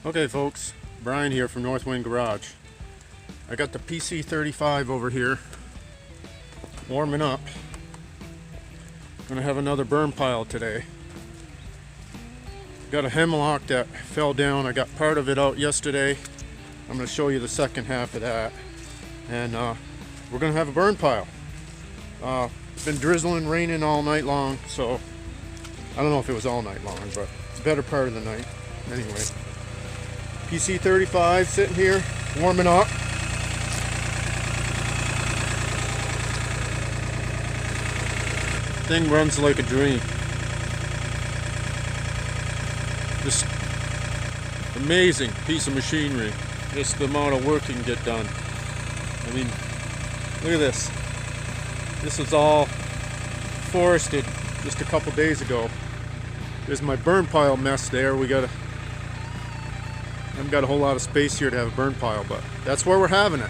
Okay folks, Brian here from Northwind Garage. I got the PC35 over here warming up. Gonna have another burn pile today. Got a hemlock that fell down. I got part of it out yesterday. I'm gonna show you the second half of that. And we're gonna have a burn pile. It's been drizzling, raining all night long, so I don't know if it was all night long, but it's the better part of the night. Anyway, PC35 sitting here warming up. Thing runs like a dream. Just amazing piece of machinery. Just the amount of work you can get done. I mean, look at this. This was all forested just a couple days ago. There's my burn pile mess there. I haven't got a whole lot of space here to have a burn pile, but that's where we're having it.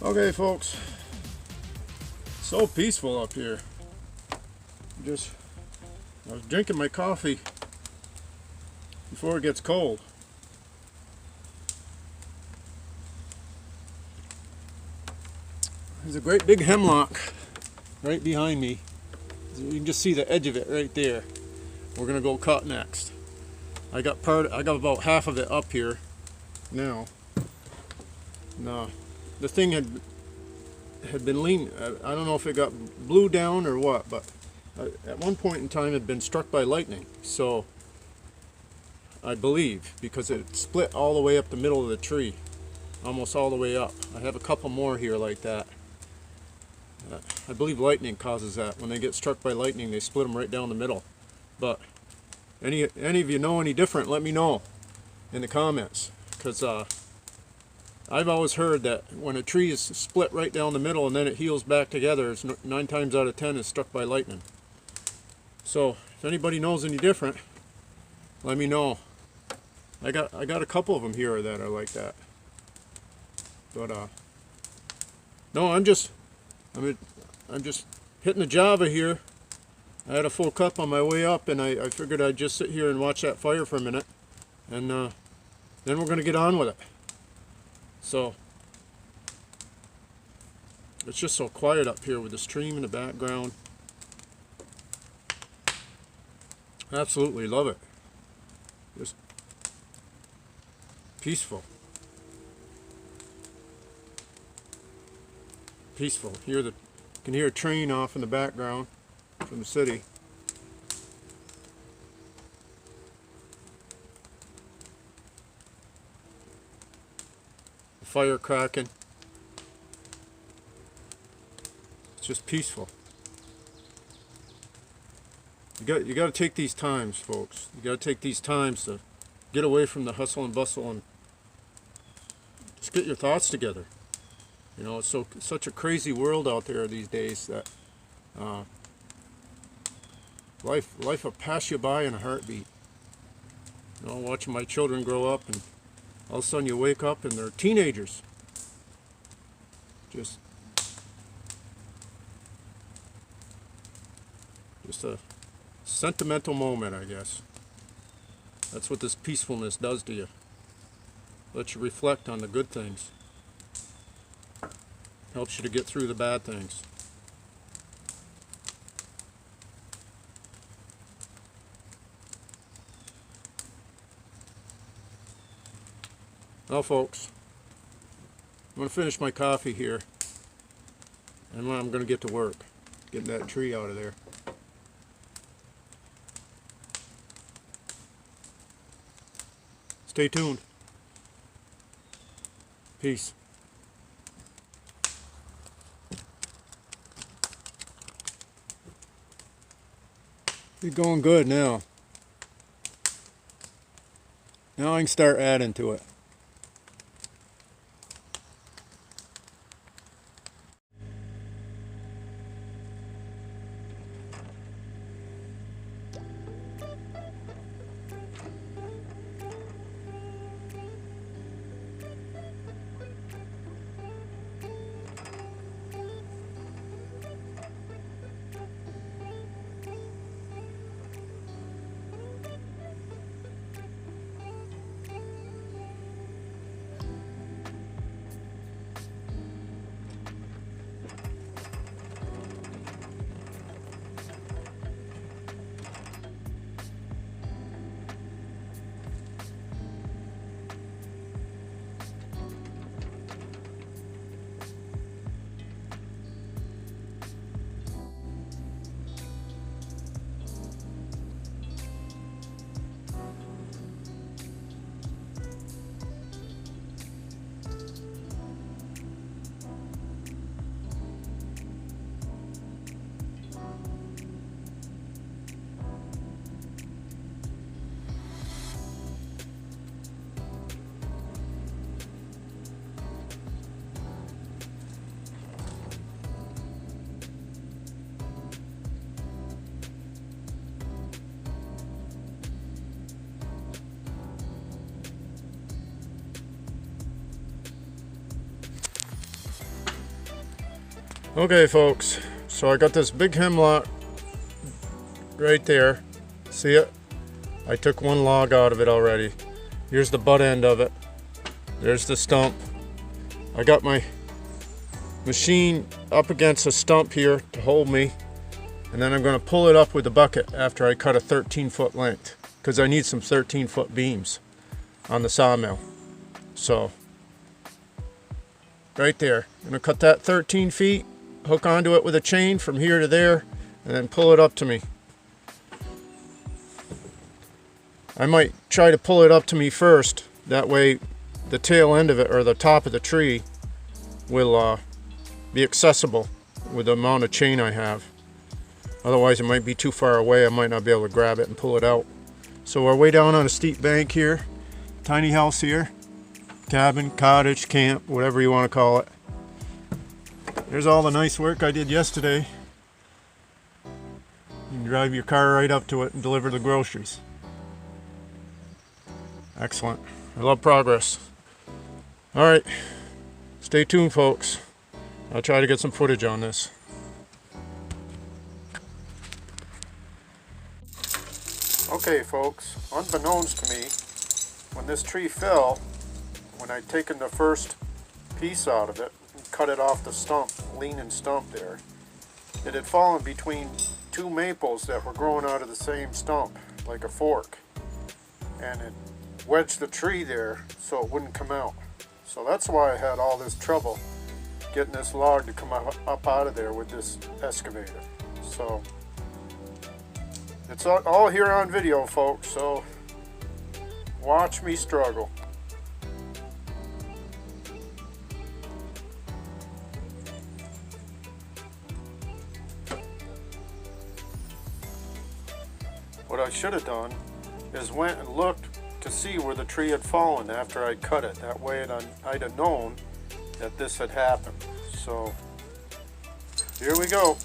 Okay folks, so peaceful up here. I was drinking my coffee before it gets cold. There's a great big hemlock right behind me. You can just see the edge of it right there. We're gonna go cut next. I got about half of it up here now. No, the thing had been leaning. I don't know if it got blew down or what, but at one point in time it had been struck by lightning. So I believe, because it split all the way up the middle of the tree, almost all the way up. I have a couple more here like that. I believe lightning causes that. When they get struck by lightning, they split them right down the middle. But any of you know any different, let me know in the comments, because I've always heard that when a tree is split right down the middle and then it heals back together, it's 9 times out of 10 is struck by lightning. So if anybody knows any different, let me know. I got a couple of them here that are like that. But no, I'm just hitting the Java here. I had a full cup on my way up, and I figured I'd just sit here and watch that fire for a minute, and then we're going to get on with it. So it's just so quiet up here with the stream in the background. Absolutely love it. Just peaceful. Peaceful. You can hear a train off in the background from the city. The fire cracking. It's just peaceful. You got to take these times, folks. You got to take these times to get away from the hustle and bustle and just get your thoughts together. You know, it's such a crazy world out there these days that life will pass you by in a heartbeat. You know, watching my children grow up, and all of a sudden you wake up and they're teenagers. Just a sentimental moment, I guess. That's what this peacefulness does to you. Lets you reflect on the good things. Helps you to get through the bad things. Well, folks, I'm going to finish my coffee here, and then I'm going to get to work, getting that tree out of there. Stay tuned. Peace. You're going good now. Now I can start adding to it. Okay, folks, so I got this big hemlock right there. See it? I took one log out of it already. Here's the butt end of it. There's the stump. I got my machine up against a stump here to hold me, and then I'm going to pull it up with the bucket after I cut a 13-foot length. because I need some 13-foot beams on the sawmill. So right there, I'm gonna cut that 13 feet, hook onto it with a chain from here to there, and then pull it up to me. I might try to pull it up to me first, that way the tail end of it, or the top of the tree, will be accessible with the amount of chain I have. Otherwise it might be too far away, I might not be able to grab it and pull it out. So we're way down on a steep bank here, tiny house here, cabin, cottage, camp, whatever you want to call it. There's all the nice work I did yesterday. You can drive your car right up to it and deliver the groceries. Excellent. I love progress. Alright, stay tuned folks. I'll try to get some footage on this. Okay folks, unbeknownst to me, when this tree fell, when I'd taken the first piece out of it and cut it off the stump, leaning stump there, it had fallen between two maples that were growing out of the same stump, like a fork. And it wedged the tree there so it wouldn't come out. So that's why I had all this trouble getting this log to come up out of there with this excavator. So it's all here on video folks, so watch me struggle. What I should have done is went and looked to see where the tree had fallen after I'd cut it. That way I'd have known that this had happened. So here we go.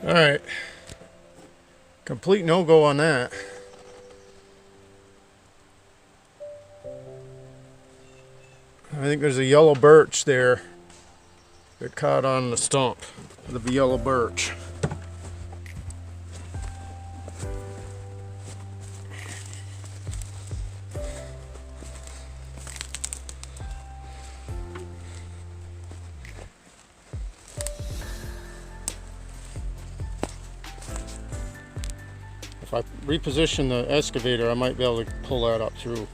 Alright, complete no-go on that. think there's a yellow birch there that caught on the stump of the yellow birch. If I reposition the excavator, I might be able to pull that up through.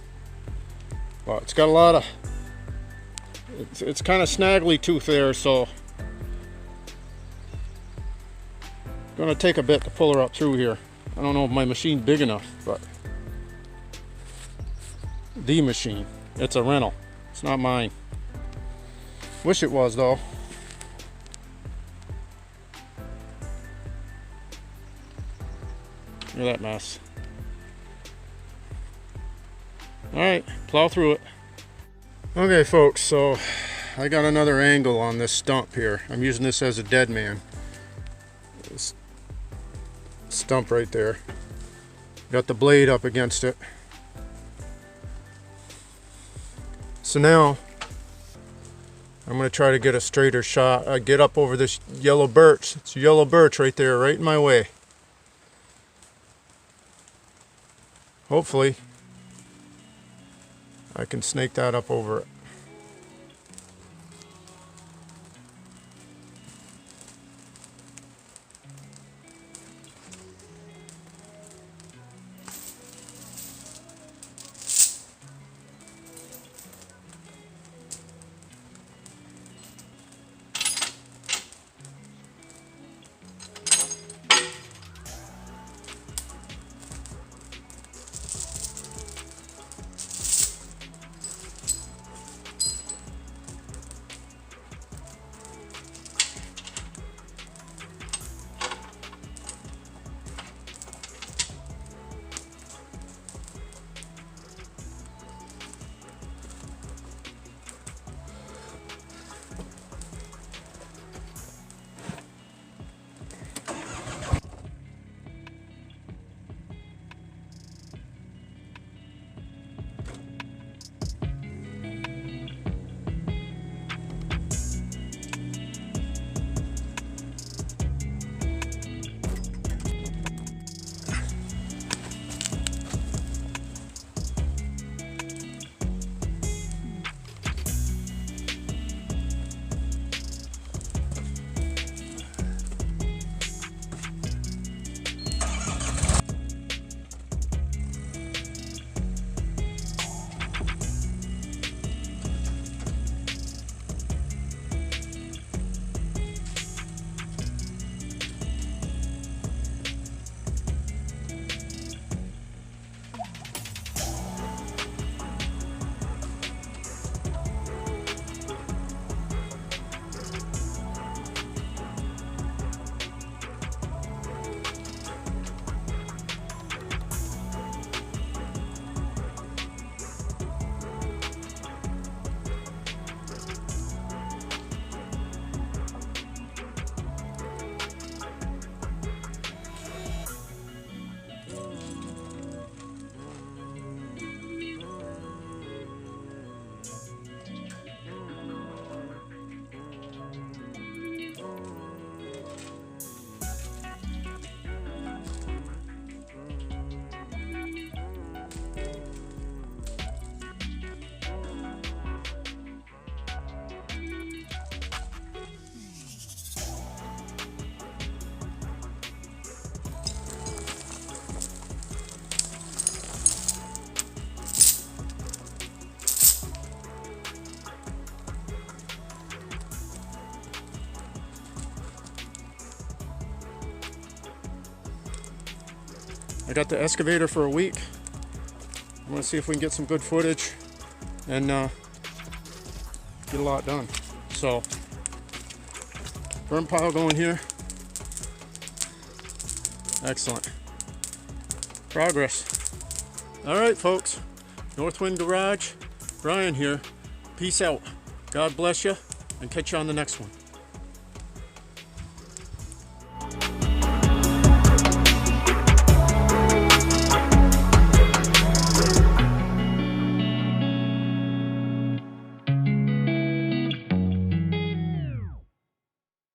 Well, it's got a lot of, it's kind of snaggly tooth there, so it's gonna take a bit to pull her up through here. I don't know if my machine's big enough, but the machine, it's a rental. It's not mine. Wish it was though. Look at that mess. Alright, plow through it. Okay folks, so I got another angle on this stump here. I'm using this as a dead man. This stump right there. Got the blade up against it. So now I'm going to try to get a straighter shot. Get up over this yellow birch. It's yellow birch right there, right in my way. Hopefully I can snake that up over it. I got the excavator for a week. I'm gonna see if we can get some good footage and get a lot done. So, burn pile going here. Excellent. Progress. All right, folks. Northwind Garage, Brian here. Peace out. God bless you, and catch you on the next one.